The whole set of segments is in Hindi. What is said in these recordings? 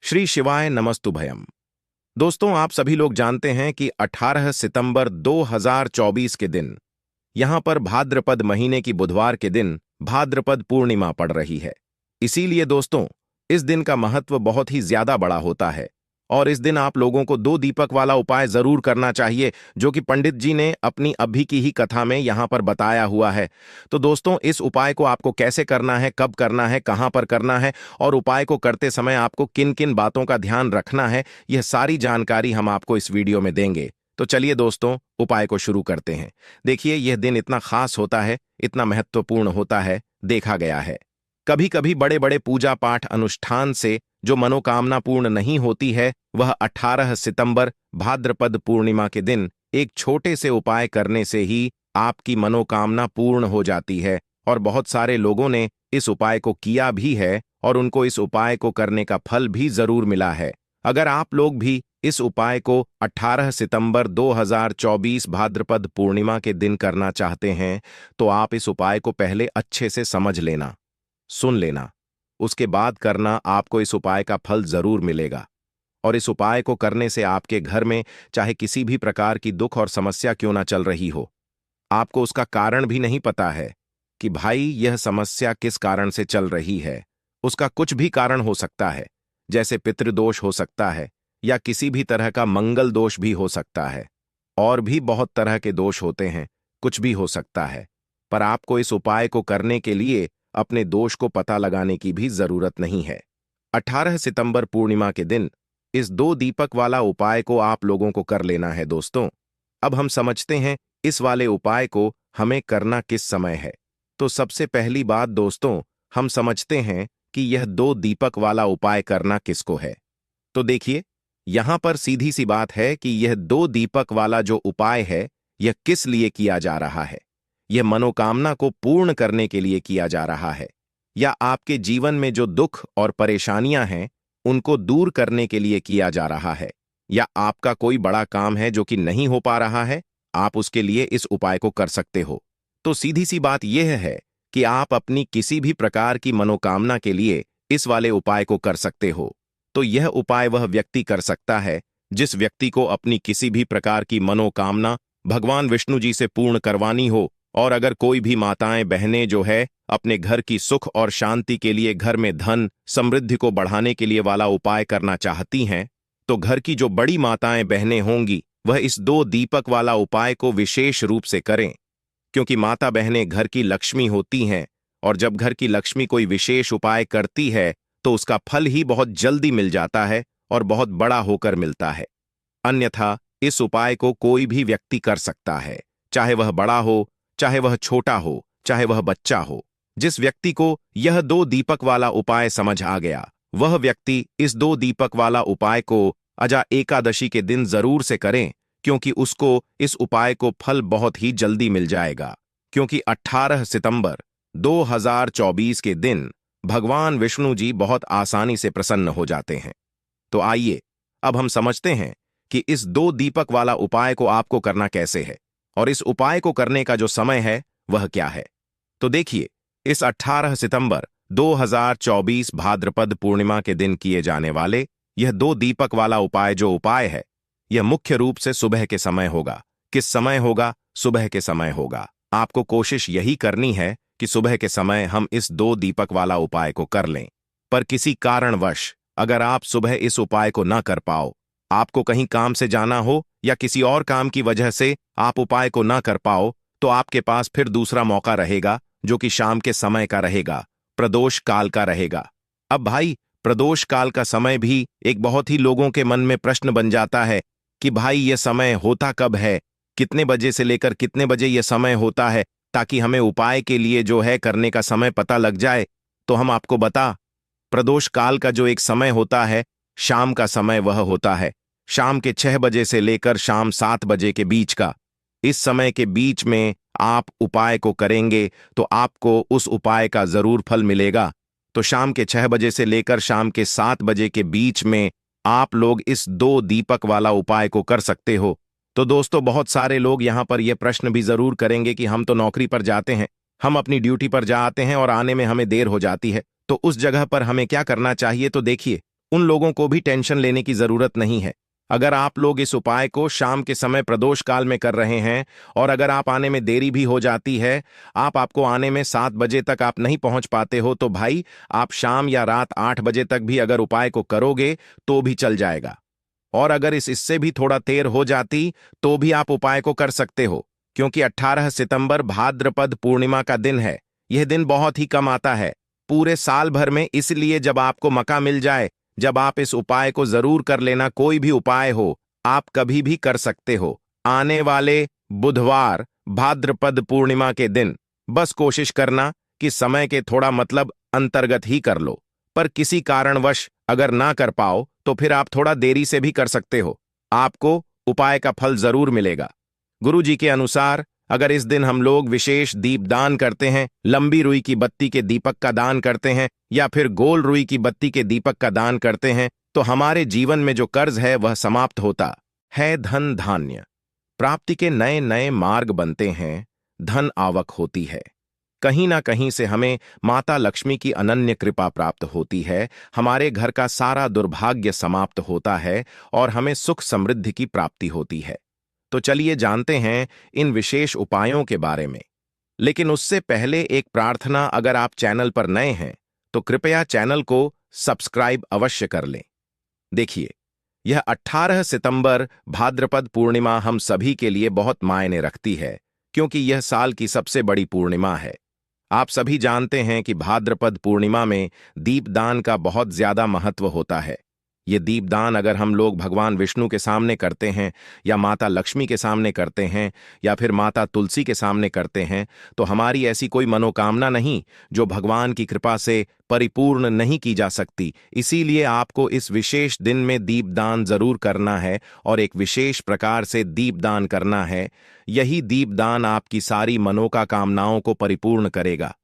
श्री शिवाय नमस्तुभयम। दोस्तों, आप सभी लोग जानते हैं कि 18 सितंबर 2024 के दिन यहां पर भाद्रपद महीने की बुधवार के दिन भाद्रपद पूर्णिमा पड़ रही है। इसीलिए दोस्तों, इस दिन का महत्व बहुत ही ज्यादा बड़ा होता है और इस दिन आप लोगों को 2 दीपक वाला उपाय जरूर करना चाहिए, जो कि पंडित जी ने अपनी अभी की ही कथा में यहां पर बताया हुआ है। तो दोस्तों, इस उपाय को आपको कैसे करना है, कब करना है, कहां पर करना है और उपाय को करते समय आपको किन किन बातों का ध्यान रखना है, यह सारी जानकारी हम आपको इस वीडियो में देंगे। तो चलिए दोस्तों, उपाय को शुरू करते हैं। देखिए, यह दिन इतना खास होता है, इतना महत्वपूर्ण होता है, देखा गया है कभी कभी बड़े बड़े पूजा पाठ अनुष्ठान से जो मनोकामना पूर्ण नहीं होती है, वह 18 सितंबर भाद्रपद पूर्णिमा के दिन एक छोटे से उपाय करने से ही आपकी मनोकामना पूर्ण हो जाती है। और बहुत सारे लोगों ने इस उपाय को किया भी है और उनको इस उपाय को करने का फल भी जरूर मिला है। अगर आप लोग भी इस उपाय को 18 सितंबर 2024 भाद्रपद पूर्णिमा के दिन करना चाहते हैं, तो आप इस उपाय को पहले अच्छे से समझ लेना, सुन लेना, उसके बाद करना। आपको इस उपाय का फल जरूर मिलेगा। और इस उपाय को करने से आपके घर में चाहे किसी भी प्रकार की दुख और समस्या क्यों ना चल रही हो, आपको उसका कारण भी नहीं पता है कि भाई यह समस्या किस कारण से चल रही है। उसका कुछ भी कारण हो सकता है, जैसे पितृदोष हो सकता है या किसी भी तरह का मंगल दोष भी हो सकता है, और भी बहुत तरह के दोष होते हैं, कुछ भी हो सकता है। पर आपको इस उपाय को करने के लिए अपने दोष को पता लगाने की भी जरूरत नहीं है। 18 सितंबर पूर्णिमा के दिन इस 2 दीपक वाला उपाय को आप लोगों को कर लेना है। दोस्तों, अब हम समझते हैं इस वाले उपाय को हमें करना किस समय है। तो सबसे पहली बात दोस्तों, हम समझते हैं कि यह 2 दीपक वाला उपाय करना किसको है। तो देखिए, यहां पर सीधी सी बात है कि यह 2 दीपक वाला जो उपाय है, यह किस लिए किया जा रहा है। यह मनोकामना को पूर्ण करने के लिए किया जा रहा है, या आपके जीवन में जो दुख और परेशानियां हैं उनको दूर करने के लिए किया जा रहा है, या आपका कोई बड़ा काम है जो कि नहीं हो पा रहा है, आप उसके लिए इस उपाय को कर सकते हो। तो सीधी सी बात यह है कि आप अपनी किसी भी प्रकार की मनोकामना के लिए इस वाले उपाय को कर सकते हो। तो यह उपाय वह व्यक्ति कर सकता है जिस व्यक्ति को अपनी किसी भी प्रकार की मनोकामना भगवान विष्णु जी से पूर्ण करवानी हो। और अगर कोई भी माताएं बहनें जो है अपने घर की सुख और शांति के लिए, घर में धन समृद्धि को बढ़ाने के लिए वाला उपाय करना चाहती हैं, तो घर की जो बड़ी माताएं बहनें होंगी वह इस 2 दीपक वाला उपाय को विशेष रूप से करें, क्योंकि माता बहनें घर की लक्ष्मी होती हैं और जब घर की लक्ष्मी कोई विशेष उपाय करती है तो उसका फल ही बहुत जल्दी मिल जाता है और बहुत बड़ा होकर मिलता है। अन्यथा इस उपाय को कोई भी व्यक्ति कर सकता है, चाहे वह बड़ा हो, चाहे वह छोटा हो, चाहे वह बच्चा हो। जिस व्यक्ति को यह 2 दीपक वाला उपाय समझ आ गया, वह व्यक्ति इस 2 दीपक वाला उपाय को अजा एकादशी के दिन जरूर से करें, क्योंकि उसको इस उपाय को फल बहुत ही जल्दी मिल जाएगा। क्योंकि 18 सितंबर 2024 के दिन भगवान विष्णु जी बहुत आसानी से प्रसन्न हो जाते हैं। तो आइए अब हम समझते हैं कि इस 2 दीपक वाला उपाय को आपको करना कैसे है और इस उपाय को करने का जो समय है वह क्या है। तो देखिए, इस 18 सितंबर 2024 भाद्रपद पूर्णिमा के दिन किए जाने वाले यह 2 दीपक वाला उपाय जो उपाय है, यह मुख्य रूप से सुबह के समय होगा। किस समय होगा? सुबह के समय होगा। आपको कोशिश यही करनी है कि सुबह के समय हम इस 2 दीपक वाला उपाय को कर लें। पर किसी कारणवश अगर आप सुबह इस उपाय को ना कर पाओ, आपको कहीं काम से जाना हो या किसी और काम की वजह से आप उपाय को ना कर पाओ, तो आपके पास फिर दूसरा मौका रहेगा, जो कि शाम के समय का रहेगा, प्रदोष काल का रहेगा। अब भाई, प्रदोष काल का समय भी एक बहुत ही लोगों के मन में प्रश्न बन जाता है कि भाई यह समय होता कब है, कितने बजे से लेकर कितने बजे यह समय होता है, ताकि हमें उपाय के लिए जो है करने का समय पता लग जाए। तो हम आपको बता, प्रदोष काल का जो एक समय होता है, शाम का समय वह होता है शाम के 6 बजे से लेकर शाम 7 बजे के बीच का। इस समय के बीच में आप उपाय को करेंगे तो आपको उस उपाय का जरूर फल मिलेगा। तो शाम के 6 बजे से लेकर शाम के 7 बजे के बीच में आप लोग इस 2 दीपक वाला उपाय को कर सकते हो। तो दोस्तों, बहुत सारे लोग यहाँ पर यह प्रश्न भी जरूर करेंगे कि हम तो नौकरी पर जाते हैं, हम अपनी ड्यूटी पर जाते हैं और आने में हमें देर हो जाती है, तो उस जगह पर हमें क्या करना चाहिए। तो देखिए, उन लोगों को भी टेंशन लेने की जरूरत नहीं है। अगर आप लोग इस उपाय को शाम के समय प्रदोष काल में कर रहे हैं और अगर आप आने में देरी भी हो जाती है, आपको आने में 7 बजे तक आप नहीं पहुंच पाते हो, तो भाई आप शाम या रात 8 बजे तक भी अगर उपाय को करोगे तो भी चल जाएगा। और अगर इससे भी थोड़ा देर हो जाती तो भी आप उपाय को कर सकते हो, क्योंकि 18 सितंबर भाद्रपद पूर्णिमा का दिन है। यह दिन बहुत ही कम आता है पूरे साल भर में, इसलिए जब आपको मौका मिल जाए, जब आप इस उपाय को जरूर कर लेना। कोई भी उपाय हो, आप कभी भी कर सकते हो। आने वाले बुधवार भाद्रपद पूर्णिमा के दिन बस कोशिश करना कि समय के थोड़ा अंतर्गत ही कर लो, पर किसी कारणवश अगर ना कर पाओ तो फिर आप थोड़ा देरी से भी कर सकते हो। आपको उपाय का फल जरूर मिलेगा। गुरु जी के अनुसार अगर इस दिन हम लोग विशेष दीप दान करते हैं, लंबी रुई की बत्ती के दीपक का दान करते हैं या फिर गोल रुई की बत्ती के दीपक का दान करते हैं, तो हमारे जीवन में जो कर्ज है वह समाप्त होता है। धन धान्य प्राप्ति के नए नए मार्ग बनते हैं, धन आवक होती है। कहीं ना कहीं से हमें माता लक्ष्मी की अनन्य कृपा प्राप्त होती है, हमारे घर का सारा दुर्भाग्य समाप्त होता है और हमें सुख समृद्धि की प्राप्ति होती है। तो चलिए जानते हैं इन विशेष उपायों के बारे में। लेकिन उससे पहले एक प्रार्थना, अगर आप चैनल पर नए हैं तो कृपया चैनल को सब्सक्राइब अवश्य कर लें। देखिए, यह 18 सितंबर भाद्रपद पूर्णिमा हम सभी के लिए बहुत मायने रखती है, क्योंकि यह साल की सबसे बड़ी पूर्णिमा है। आप सभी जानते हैं कि भाद्रपद पूर्णिमा में दीपदान का बहुत ज्यादा महत्व होता है। ये दीपदान अगर हम लोग भगवान विष्णु के सामने करते हैं या माता लक्ष्मी के सामने करते हैं या फिर माता तुलसी के सामने करते हैं, तो हमारी ऐसी कोई मनोकामना नहीं जो भगवान की कृपा से परिपूर्ण नहीं की जा सकती। इसीलिए आपको इस विशेष दिन में दीपदान जरूर करना है और एक विशेष प्रकार से दीपदान करना है। यही दीपदान आपकी सारी मनोकामनाओं को परिपूर्ण करेगा।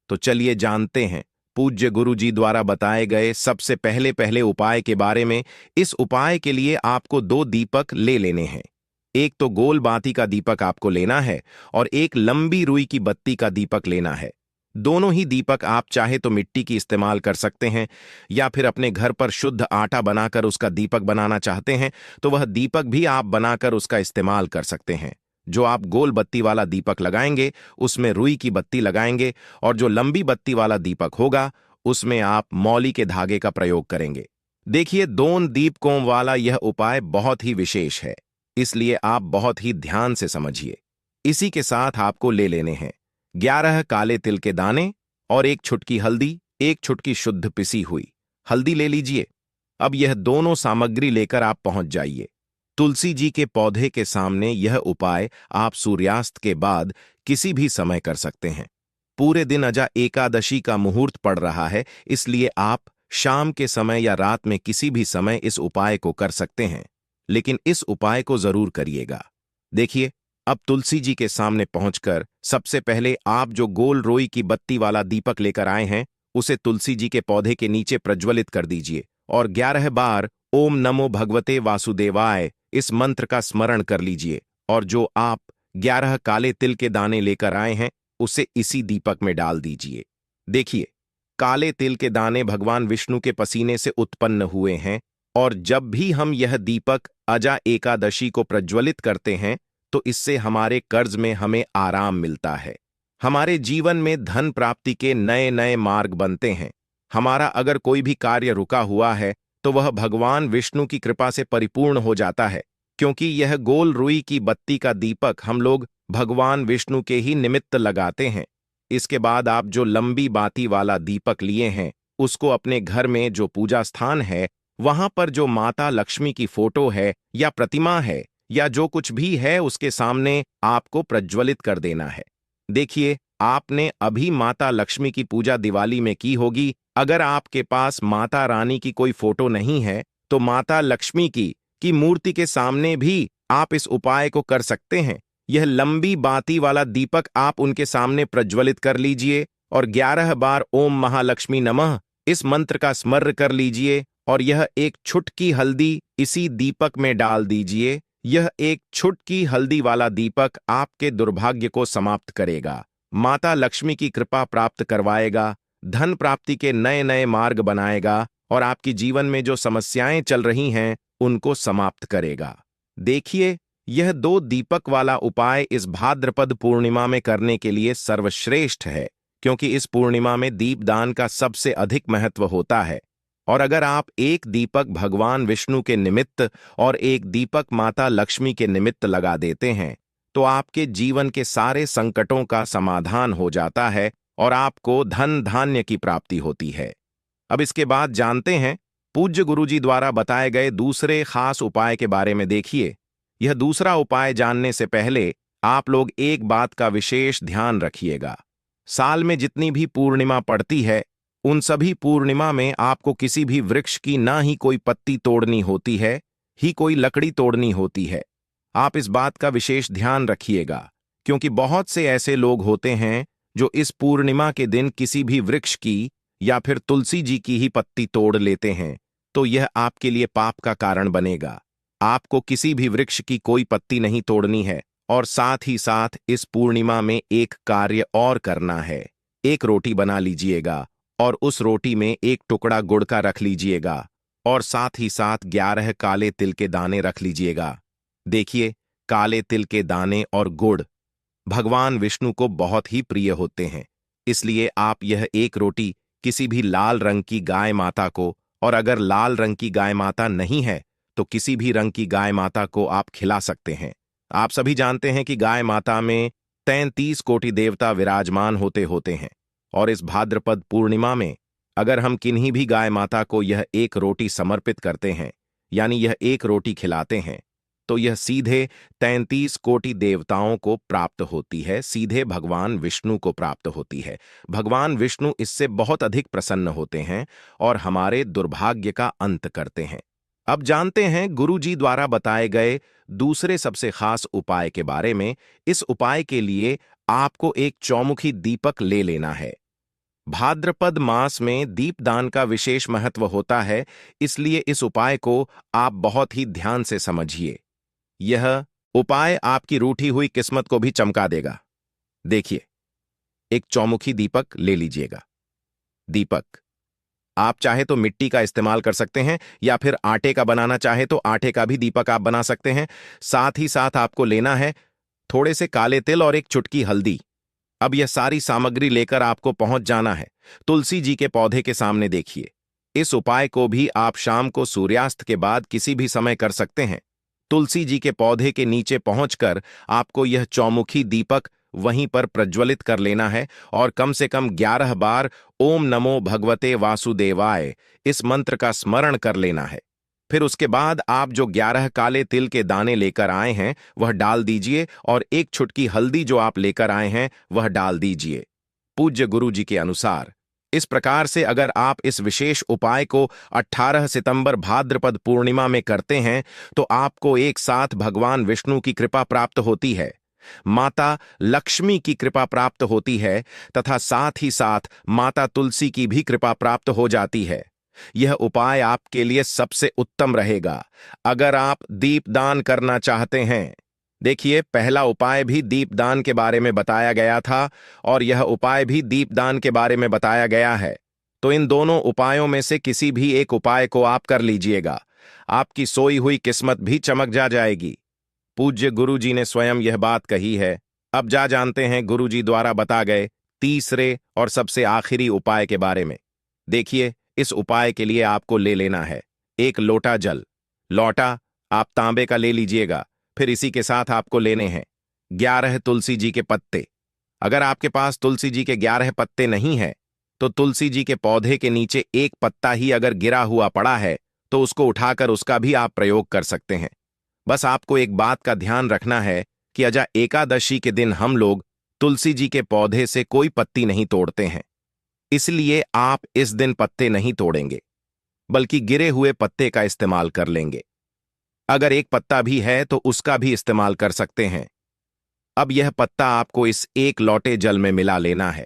तो चलिए जानते हैं पूज्य गुरु जी द्वारा बताए गए सबसे पहले उपाय के बारे में। इस उपाय के लिए आपको 2 दीपक ले लेने हैं। एक तो गोल बाती का दीपक आपको लेना है और एक लंबी रुई की बत्ती का दीपक लेना है। दोनों ही दीपक आप चाहे तो मिट्टी की इस्तेमाल कर सकते हैं या फिर अपने घर पर शुद्ध आटा बनाकर उसका दीपक बनाना चाहते हैं तो वह दीपक भी आप बनाकर उसका इस्तेमाल कर सकते हैं। जो आप गोल बत्ती वाला दीपक लगाएंगे उसमें रुई की बत्ती लगाएंगे और जो लंबी बत्ती वाला दीपक होगा उसमें आप मौली के धागे का प्रयोग करेंगे। देखिए, 2 दीपकों वाला यह उपाय बहुत ही विशेष है, इसलिए आप बहुत ही ध्यान से समझिए। इसी के साथ आपको ले लेने हैं 11 काले तिल के दाने और 1 चुटकी हल्दी, 1 चुटकी शुद्ध पिसी हुई हल्दी ले लीजिए। अब यह दोनों सामग्री लेकर आप पहुंच जाइए तुलसी जी के पौधे के सामने। यह उपाय आप सूर्यास्त के बाद किसी भी समय कर सकते हैं। पूरे दिन अजा एकादशी का मुहूर्त पड़ रहा है, इसलिए आप शाम के समय या रात में किसी भी समय इस उपाय को कर सकते हैं, लेकिन इस उपाय को जरूर करिएगा। देखिए, अब तुलसी जी के सामने पहुंचकर सबसे पहले आप जो गोल रोई की बत्ती वाला दीपक लेकर आए हैं उसे तुलसी जी के पौधे के नीचे प्रज्वलित कर दीजिए और 11 बार ओम नमो भगवते वासुदेवाय इस मंत्र का स्मरण कर लीजिए। और जो आप 11 काले तिल के दाने लेकर आए हैं उसे इसी दीपक में डाल दीजिए। देखिए, काले तिल के दाने भगवान विष्णु के पसीने से उत्पन्न हुए हैं और जब भी हम यह दीपक अजा एकादशी को प्रज्वलित करते हैं तो इससे हमारे कर्ज में हमें आराम मिलता है, हमारे जीवन में धन प्राप्ति के नए नए मार्ग बनते हैं। हमारा अगर कोई भी कार्य रुका हुआ है तो वह भगवान विष्णु की कृपा से परिपूर्ण हो जाता है, क्योंकि यह गोल रुई की बत्ती का दीपक हम लोग भगवान विष्णु के ही निमित्त लगाते हैं। इसके बाद आप जो लंबी बाती वाला दीपक लिए हैं उसको अपने घर में जो पूजा स्थान है वहां पर जो माता लक्ष्मी की फोटो है या प्रतिमा है या जो कुछ भी है उसके सामने आपको प्रज्वलित कर देना है। देखिए, आपने अभी माता लक्ष्मी की पूजा दिवाली में की होगी। अगर आपके पास माता रानी की कोई फोटो नहीं है तो माता लक्ष्मी की मूर्ति के सामने भी आप इस उपाय को कर सकते हैं। यह लंबी बाती वाला दीपक आप उनके सामने प्रज्वलित कर लीजिए और 11 बार ओम महालक्ष्मी नमः इस मंत्र का स्मरण कर लीजिए और यह 1 चुटकी हल्दी इसी दीपक में डाल दीजिए। यह 1 चुटकी हल्दी वाला दीपक आपके दुर्भाग्य को समाप्त करेगा, माता लक्ष्मी की कृपा प्राप्त करवाएगा, धन प्राप्ति के नए नए मार्ग बनाएगा और आपकी जीवन में जो समस्याएं चल रही हैं उनको समाप्त करेगा। देखिए, यह 2 दीपक वाला उपाय इस भाद्रपद पूर्णिमा में करने के लिए सर्वश्रेष्ठ है, क्योंकि इस पूर्णिमा में दीपदान का सबसे अधिक महत्व होता है। और अगर आप एक दीपक भगवान विष्णु के निमित्त और एक दीपक माता लक्ष्मी के निमित्त लगा देते हैं तो आपके जीवन के सारे संकटों का समाधान हो जाता है और आपको धन धान्य की प्राप्ति होती है। अब इसके बाद जानते हैं पूज्य गुरुजी द्वारा बताए गए दूसरे खास उपाय के बारे में। देखिए, यह दूसरा उपाय जानने से पहले आप लोग एक बात का विशेष ध्यान रखिएगा। साल में जितनी भी पूर्णिमा पड़ती है उन सभी पूर्णिमा में आपको किसी भी वृक्ष की ना ही कोई पत्ती तोड़नी होती है, ही कोई लकड़ी तोड़नी होती है। आप इस बात का विशेष ध्यान रखिएगा, क्योंकि बहुत से ऐसे लोग होते हैं जो इस पूर्णिमा के दिन किसी भी वृक्ष की या फिर तुलसी जी की ही पत्ती तोड़ लेते हैं, तो यह आपके लिए पाप का कारण बनेगा। आपको किसी भी वृक्ष की कोई पत्ती नहीं तोड़नी है और साथ ही साथ इस पूर्णिमा में एक कार्य और करना है। एक रोटी बना लीजिएगा और उस रोटी में एक टुकड़ा गुड़ का रख लीजिएगा और साथ ही साथ 11 काले तिल के दाने रख लीजिएगा। देखिए, काले तिल के दाने और गुड़ भगवान विष्णु को बहुत ही प्रिय होते हैं, इसलिए आप यह एक रोटी किसी भी लाल रंग की गाय माता को, और अगर लाल रंग की गाय माता नहीं है तो किसी भी रंग की गाय माता को आप खिला सकते हैं। आप सभी जानते हैं कि गाय माता में 33 कोटि देवता विराजमान होते हैं, और इस भाद्रपद पूर्णिमा में अगर हम किन्हीं भी गाय माता को यह एक रोटी समर्पित करते हैं, यानी यह एक रोटी खिलाते हैं, तो यह सीधे 33 कोटि देवताओं को प्राप्त होती है, सीधे भगवान विष्णु को प्राप्त होती है। भगवान विष्णु इससे बहुत अधिक प्रसन्न होते हैं और हमारे दुर्भाग्य का अंत करते हैं। अब जानते हैं गुरुजी द्वारा बताए गए दूसरे सबसे खास उपाय के बारे में। इस उपाय के लिए आपको एक चौमुखी दीपक ले लेना है। भाद्रपद मास में दीपदान का विशेष महत्व होता है, इसलिए इस उपाय को आप बहुत ही ध्यान से समझिए। यह उपाय आपकी रूठी हुई किस्मत को भी चमका देगा। देखिए, एक चौमुखी दीपक ले लीजिएगा। दीपक आप चाहे तो मिट्टी का इस्तेमाल कर सकते हैं या फिर आटे का बनाना चाहे तो आटे का भी दीपक आप बना सकते हैं। साथ ही साथ आपको लेना है थोड़े से काले तिल और एक चुटकी हल्दी। अब यह सारी सामग्री लेकर आपको पहुंच जाना है तुलसी जी के पौधे के सामने। देखिए, इस उपाय को भी आप शाम को सूर्यास्त के बाद किसी भी समय कर सकते हैं। तुलसी जी के पौधे के नीचे पहुंचकर आपको यह चौमुखी दीपक वहीं पर प्रज्वलित कर लेना है और कम से कम 11 बार ओम नमो भगवते वासुदेवाय इस मंत्र का स्मरण कर लेना है। फिर उसके बाद आप जो 11 काले तिल के दाने लेकर आए हैं वह डाल दीजिए और एक चुटकी हल्दी जो आप लेकर आए हैं वह डाल दीजिए पूज्य गुरु जी के अनुसार। इस प्रकार से अगर आप इस विशेष उपाय को 18 सितंबर भाद्रपद पूर्णिमा में करते हैं तो आपको एक साथ भगवान विष्णु की कृपा प्राप्त होती है, माता लक्ष्मी की कृपा प्राप्त होती है तथा साथ ही साथ माता तुलसी की भी कृपा प्राप्त हो जाती है। यह उपाय आपके लिए सबसे उत्तम रहेगा अगर आप दीपदान करना चाहते हैं। देखिए, पहला उपाय भी दीपदान के बारे में बताया गया था और यह उपाय भी दीपदान के बारे में बताया गया है, तो इन दोनों उपायों में से किसी भी एक उपाय को आप कर लीजिएगा। आपकी सोई हुई किस्मत भी चमक जाएगी। पूज्य गुरुजी ने स्वयं यह बात कही है। अब जानते हैं गुरुजी द्वारा बता गए तीसरे और सबसे आखिरी उपाय के बारे में। देखिए, इस उपाय के लिए आपको ले लेना है एक लोटा जल। लोटा आप तांबे का ले लीजिएगा। फिर इसी के साथ आपको लेने हैं 11 तुलसी जी के पत्ते। अगर आपके पास तुलसी जी के 11 पत्ते नहीं है तो तुलसी जी के पौधे के नीचे एक पत्ता ही अगर गिरा हुआ पड़ा है तो उसको उठाकर उसका भी आप प्रयोग कर सकते हैं। बस आपको एक बात का ध्यान रखना है कि अजा एकादशी के दिन हम लोग तुलसी जी के पौधे से कोई पत्ती नहीं तोड़ते हैं, इसलिए आप इस दिन पत्ते नहीं तोड़ेंगे बल्कि गिरे हुए पत्ते का इस्तेमाल कर लेंगे। अगर एक पत्ता भी है तो उसका भी इस्तेमाल कर सकते हैं। अब यह पत्ता आपको इस एक लोटे जल में मिला लेना है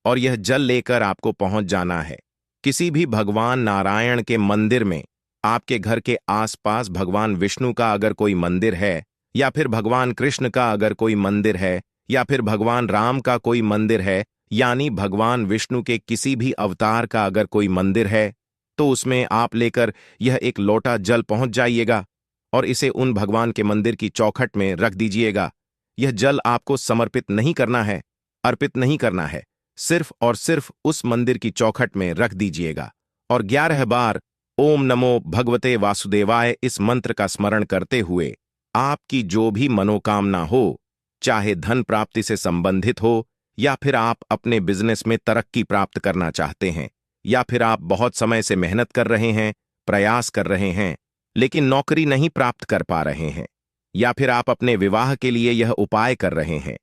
और यह जल लेकर आपको पहुंच जाना है किसी भी भगवान नारायण के मंदिर में। आपके घर के आसपास भगवान विष्णु का अगर कोई मंदिर है या फिर भगवान कृष्ण का अगर कोई मंदिर है या फिर भगवान राम का कोई मंदिर है, यानी भगवान विष्णु के किसी भी अवतार का अगर कोई मंदिर है तो उसमें आप लेकर यह एक लोटा जल पहुंच जाइएगा और इसे उन भगवान के मंदिर की चौखट में रख दीजिएगा। यह जल आपको समर्पित नहीं करना है, अर्पित नहीं करना है, सिर्फ और सिर्फ उस मंदिर की चौखट में रख दीजिएगा और 11 बार ओम नमो भगवते वासुदेवाय इस मंत्र का स्मरण करते हुए आपकी जो भी मनोकामना हो, चाहे धन प्राप्ति से संबंधित हो, या फिर आप अपने बिजनेस में तरक्की प्राप्त करना चाहते हैं, या फिर आप बहुत समय से मेहनत कर रहे हैं, प्रयास कर रहे हैं, लेकिन नौकरी नहीं प्राप्त कर पा रहे हैं, या फिर आप अपने विवाह के लिए यह उपाय कर रहे हैं,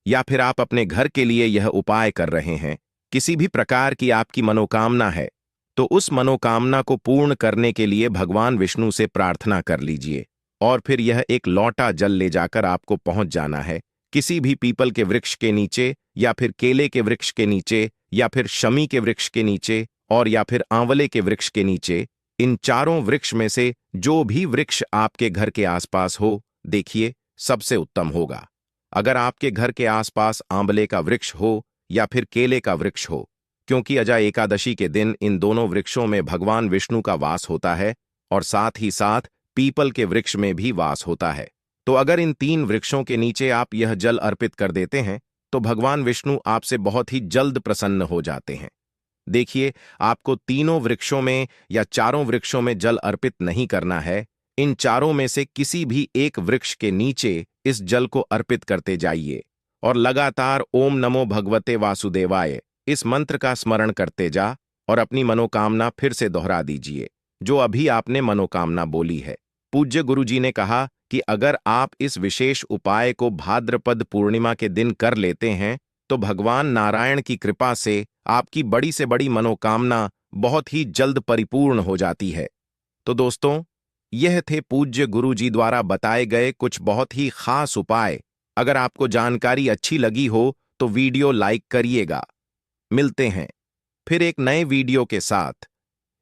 या फिर आप अपने घर के लिए यह उपाय कर रहे हैं, किसी भी प्रकार की आपकी मनोकामना है, तो उस मनोकामना को पूर्ण करने के लिए भगवान विष्णु से प्रार्थना कर लीजिए और फिर यह एक लोटा जल ले जाकर आपको पहुंच जाना है किसी भी पीपल के वृक्ष के नीचे, या फिर केले के वृक्ष के नीचे, या फिर शमी के वृक्ष के नीचे, और या फिर आंवले के वृक्ष के नीचे। इन चारों वृक्ष में से जो भी वृक्ष आपके घर के आसपास हो, देखिए सबसे उत्तम होगा अगर आपके घर के आसपास आंवले का वृक्ष हो या फिर केले का वृक्ष हो, क्योंकि अजय एकादशी के दिन इन दोनों वृक्षों में भगवान विष्णु का वास होता है और साथ ही साथ पीपल के वृक्ष में भी वास होता है। तो अगर इन 3 वृक्षों के नीचे आप यह जल अर्पित कर देते हैं तो भगवान विष्णु आपसे बहुत ही जल्द प्रसन्न हो जाते हैं। देखिए, आपको तीनों वृक्षों में या चारों वृक्षों में जल अर्पित नहीं करना है, इन चारों में से किसी भी एक वृक्ष के नीचे इस जल को अर्पित करते जाइए और लगातार ओम नमो भगवते वासुदेवाय इस मंत्र का स्मरण करते जा और अपनी मनोकामना फिर से दोहरा दीजिए जो अभी आपने मनोकामना बोली है। पूज्य गुरुजी ने कहा कि अगर आप इस विशेष उपाय को भाद्रपद पूर्णिमा के दिन कर लेते हैं तो भगवान नारायण की कृपा से आपकी बड़ी से बड़ी मनोकामना बहुत ही जल्द परिपूर्ण हो जाती है। तो दोस्तों, यह थे पूज्य गुरुजी द्वारा बताए गए कुछ बहुत ही खास उपाय। अगर आपको जानकारी अच्छी लगी हो तो वीडियो लाइक करिएगा। मिलते हैं फिर एक नए वीडियो के साथ।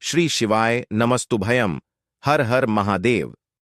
श्री शिवाय नमस्तुभयम। हर हर महादेव।